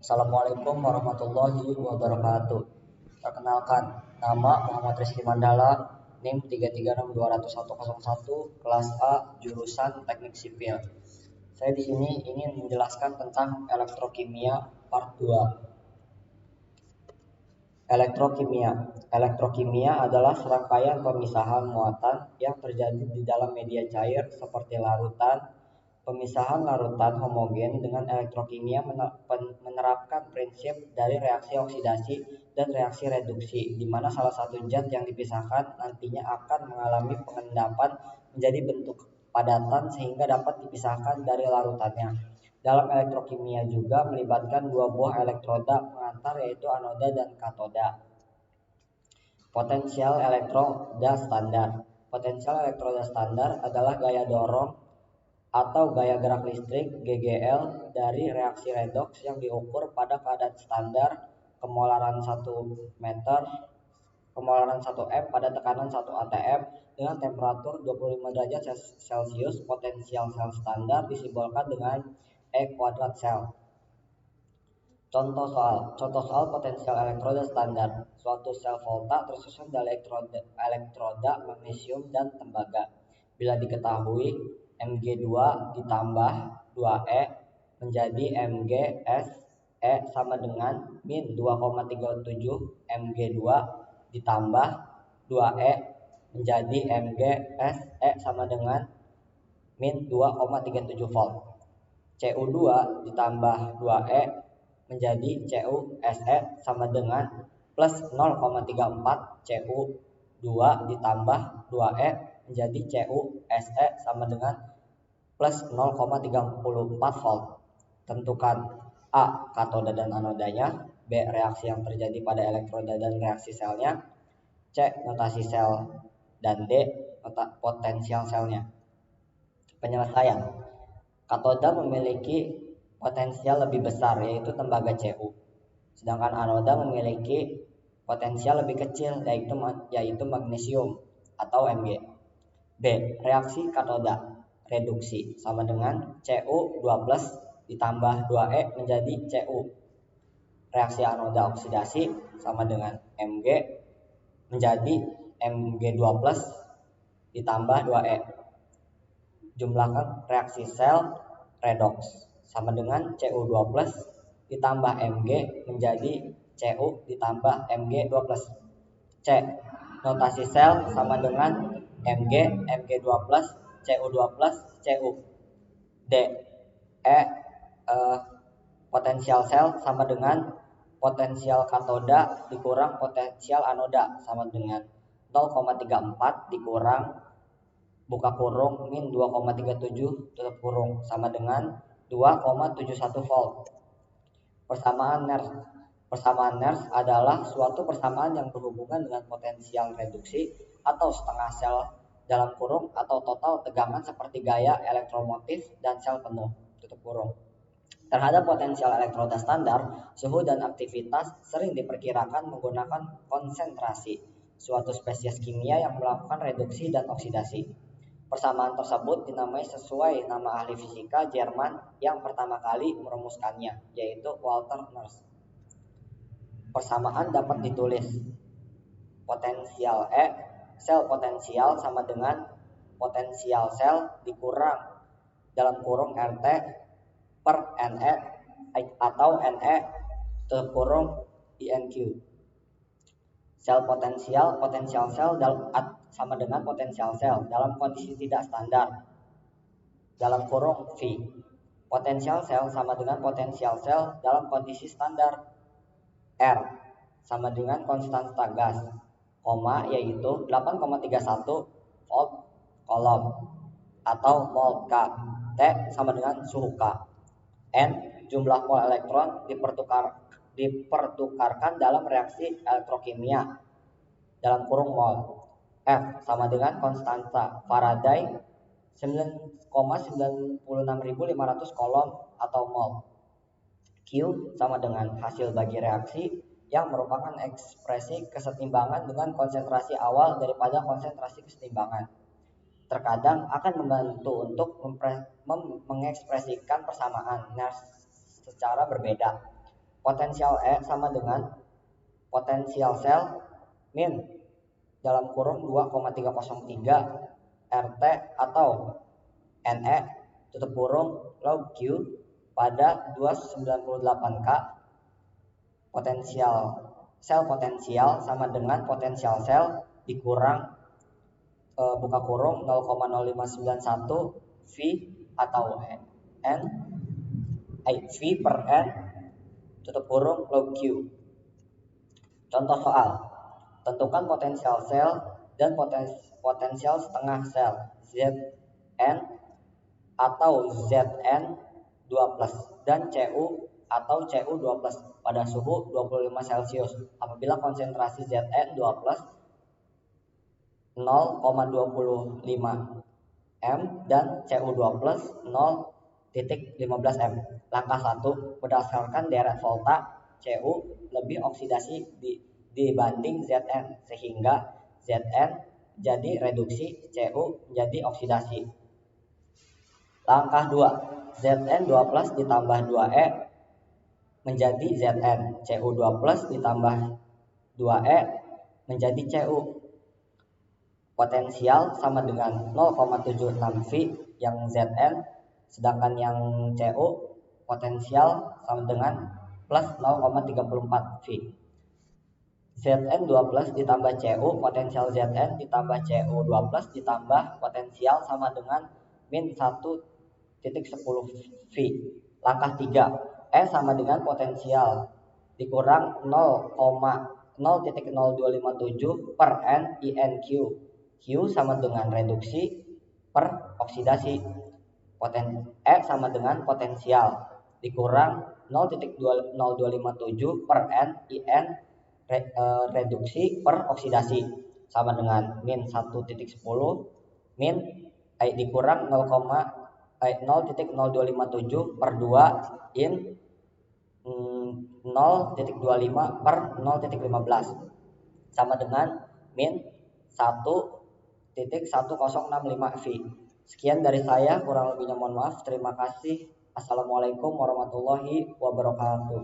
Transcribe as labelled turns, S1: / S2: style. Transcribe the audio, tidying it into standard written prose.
S1: Assalamualaikum warahmatullahi wabarakatuh. Perkenalkan, nama Muhammad Rizky Mandala, NIM 336201101, kelas A, jurusan Teknik Sipil. Saya di sini ingin menjelaskan tentang elektrokimia part 2. Elektrokimia. Elektrokimia adalah serangkaian pemisahan muatan yang terjadi di dalam media cair seperti larutan. Pemisahan larutan homogen dengan elektrokimia menerapkan prinsip dari reaksi oksidasi dan reaksi reduksi, di mana salah satu zat yang dipisahkan nantinya akan mengalami pengendapan menjadi bentuk padatan sehingga dapat dipisahkan dari larutannya. Dalam elektrokimia juga melibatkan dua buah elektroda pengantar, yaitu anoda dan katoda. Potensial elektroda standar. Potensial elektroda standar adalah gaya dorong atau gaya gerak listrik GGL dari reaksi redox yang diukur pada keadaan standar kemolaran 1 meter, kemolaran 1 M pada tekanan 1 atm dengan temperatur 25 derajat Celcius. Potensial sel standar disimbolkan dengan E kuadrat sel. Contoh soal potensial elektroda standar. Suatu sel volta tersusun dari elektroda magnesium dan tembaga. Bila diketahui Mg2 ditambah 2E menjadi Mg(Se) sama dengan min 2,37 Mg2 ditambah 2E menjadi Mg(Se) sama dengan min 2,37 volt. Cu2 ditambah 2E menjadi Cu(Se) sama dengan plus 0,34 Cu2 ditambah 2E menjadi Cu(Se) sama dengan plus 0,34 volt. Tentukan A. Katoda dan anodanya, B. Reaksi yang terjadi pada elektroda dan reaksi selnya, C. Notasi sel, dan D. Potensial selnya. Penyelesaian. Katoda memiliki potensial lebih besar, yaitu tembaga Cu. Sedangkan anoda memiliki potensial lebih kecil, yaitu magnesium atau Mg. B. Reaksi katoda reduksi sama dengan Cu2+ ditambah 2E menjadi Cu. Reaksi anoda oksidasi sama dengan Mg menjadi Mg2+ ditambah 2E. Jumlahkan reaksi sel redox sama dengan Cu2+ ditambah Mg menjadi Cu ditambah Mg2+. C. Notasi sel sama dengan Mg, Mg2+, Cu2+, Cu. D. Potensial sel sama dengan potensial katoda dikurang potensial anoda sama dengan 0,34 dikurang buka kurung min 2,37 tutup kurung sama dengan 2,71 volt. Persamaan Nernst. Persamaan Nernst adalah suatu persamaan yang berhubungan dengan potensial reduksi atau setengah sel dalam kurung atau total tegangan seperti gaya elektromotif dan sel penuh tutup kurung. Terhadap potensial elektroda standar, suhu dan aktivitas sering diperkirakan menggunakan konsentrasi, suatu spesies kimia yang melakukan reduksi dan oksidasi. Persamaan tersebut dinamai sesuai nama ahli fisika Jerman yang pertama kali merumuskannya, yaitu Walther Nernst. Persamaan dapat ditulis potensial sel potensial sama dengan potensial sel dikurang dalam kurung RT per NE atau NE tutup kurung INQ. Sel potensial sel sama dengan potensial sel dalam kondisi tidak standar dalam kurung V. Potensial sel sama dengan potensial sel dalam kondisi standar R sama dengan konstanta gas, yaitu 8,31 volt kolom atau mol K. T sama dengan suhu K. N. Jumlah mol elektron dipertukarkan dalam reaksi elektrokimia dalam kurung mol. F sama dengan konstanta Faraday 9,96500 kolom atau mol. Q sama dengan hasil bagi reaksi yang merupakan ekspresi kesetimbangan dengan konsentrasi awal daripada konsentrasi kesetimbangan. Terkadang akan membantu untuk mengekspresikan persamaan Nernst secara berbeda. potensial E sama dengan potensial sel min dalam kurung 2,303 RT atau NE tutup kurung log Q pada 298K potensial sama dengan potensial sel dikurang buka kurung 0,0591 V atau N V per N tutup kurung log Q. Contoh soal, tentukan potensial sel dan potensial setengah sel Zn atau Zn 2+ dan Cu atau Cu 2+ pada suhu 25 Celcius apabila konsentrasi Zn 2+ 0,25 M dan Cu2+ 0,15 M. Langkah 1, berdasarkan deret volta Cu lebih oksidasi dibanding Zn sehingga Zn jadi reduksi, Cu jadi oksidasi. Langkah 2, Zn 2+ ditambah 2E menjadi Zn, Cu2+ ditambah 2E menjadi Cu. Potensial sama dengan 0,76 V yang Zn, sedangkan yang Cu potensial sama dengan plus 0,34 V. Zn 2+ ditambah Cu, potensial Zn ditambah Cu2+ ditambah potensial sama dengan min 1,10 V. Langkah 3, E sama dengan potensial dikurang 0,0,0257 per N INQ. Q sama dengan reduksi per oksidasi. E sama dengan potensial dikurang 0,0257 per N IN reduksi per oksidasi sama dengan min 1,10 min dikurang 0,0257 per 2 in 0,25 per 0,15 sama dengan min 1,1065 V. Sekian dari saya, kurang lebihnya mohon maaf. Terima kasih. Assalamualaikum warahmatullahi wabarakatuh.